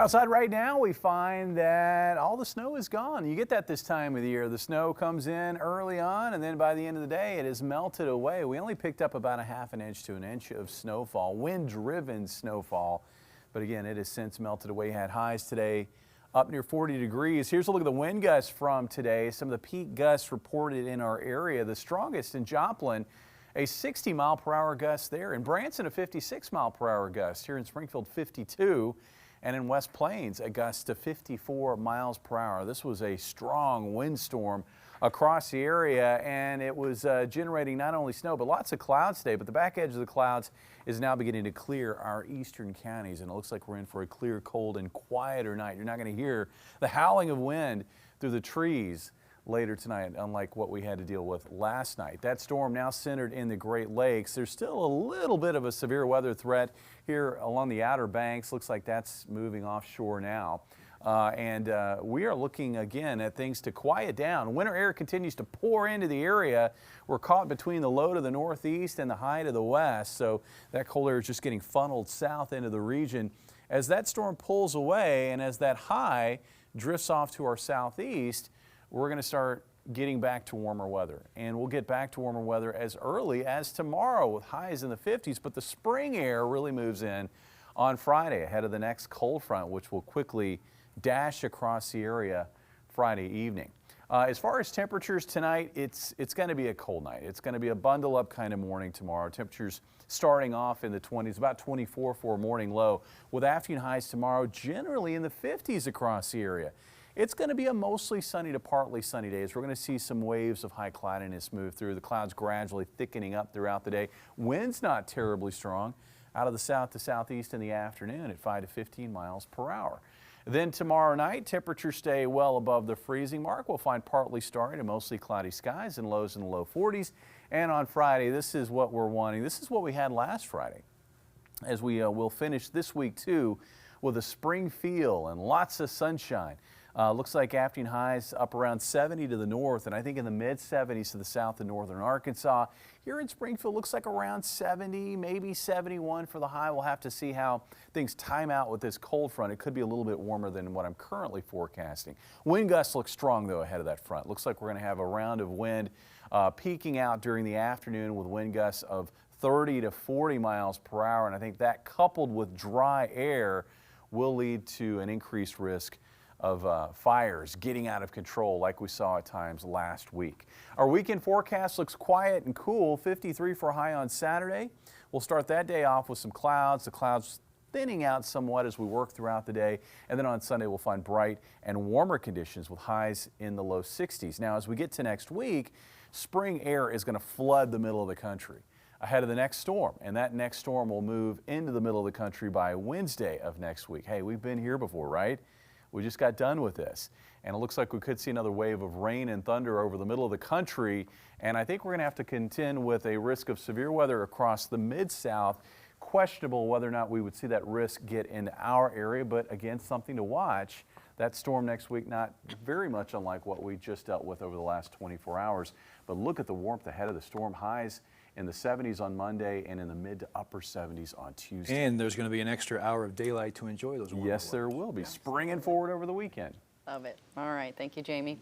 Outside right now, we find that all the snow is gone. You get that this time of the year. The snow comes in early on, and then by the end of the day, it has melted away. We only picked up about a ½ inch to an inch of snowfall, wind-driven snowfall. But again, it has since melted away. Had highs today up near 40 degrees. Here's a look at the wind gusts from today. Some of the peak gusts reported in our area. The strongest in Joplin, a 60-mile-per-hour gust there. In Branson, a 56-mile-per-hour gust. Here in Springfield, 52. And in West Plains, a gust to 54 miles per hour. This was a strong windstorm across the area, and it was generating not only snow, but lots of clouds today. But the back edge of the clouds is now beginning to clear our eastern counties, and it looks like we're in for a clear, cold, and quieter night. You're not going to hear the howling of wind through the trees later tonight, unlike what we had to deal with last night. That storm now centered in the Great Lakes. There's still a little bit of a severe weather threat here along the Outer Banks. Looks like that's moving offshore now. We are looking again at things to quiet down. Winter air continues to pour into the area. We're caught between the low to the northeast and the high to the west, so that cold air is just getting funneled south into the region. As that storm pulls away and as that high drifts off to our southeast, we're going to start getting back to warmer weather, and we'll get back to warmer weather as early as tomorrow with highs in the 50s, but the spring air really moves in on Friday ahead of the next cold front, which will quickly dash across the area Friday evening. As far as temperatures tonight, it's going to be a cold night. It's going to be a bundle up kind of morning tomorrow. Temperatures starting off in the 20s, about 24 for a morning low, with afternoon highs tomorrow generally in the 50s across the area. It's going to be a mostly sunny to partly sunny day. We're going to see some waves of high cloudiness move through. The clouds gradually thickening up throughout the day. Winds not terribly strong out of the south to southeast in the afternoon at 5 to 15 miles per hour. Then tomorrow night, temperatures stay well above the freezing mark. We'll find partly starry to mostly cloudy skies and lows in the low 40s. And on Friday, this is what we're wanting. This is what we had last Friday, as we will finish this week too with a spring feel and lots of sunshine. Looks like afternoon highs up around 70 to the north, and I think in the mid-70s to the south of northern Arkansas. Here in Springfield, looks like around 70, maybe 71 for the high. We'll have to see how things time out with this cold front. It could be a little bit warmer than what I'm currently forecasting. Wind gusts look strong, though, ahead of that front. Looks like we're going to have a round of wind peaking out during the afternoon with wind gusts of 30 to 40 miles per hour, and I think that coupled with dry air will lead to an increased risk of fires getting out of control like we saw at times last week. Our weekend forecast looks quiet and cool, 53 for a high on Saturday. We'll start that day off with some clouds, the clouds thinning out somewhat as we work throughout the day, and then on Sunday we'll find bright and warmer conditions with highs in the low 60s. Now as we get to next week, spring air is going to flood the middle of the country ahead of the next storm, and that next storm will move into the middle of the country by Wednesday of next week. Hey, we've been here before, right? We just got done with this, and it looks like we could see another wave of rain and thunder over the middle of the country, and I think we're going to have to contend with a risk of severe weather across the Mid-South. Questionable whether or not we would see that risk get into our area, but again, something to watch. That storm next week, not very much unlike what we just dealt with over the last 24 hours, but look at the warmth ahead of the storm. Highs in the 70s on Monday and in the mid to upper 70s on Tuesday. And there's going to be an extra hour of daylight to enjoy those warmer Yes, there will be. Springing forward over the weekend. Love it. All right. Thank you, Jamie.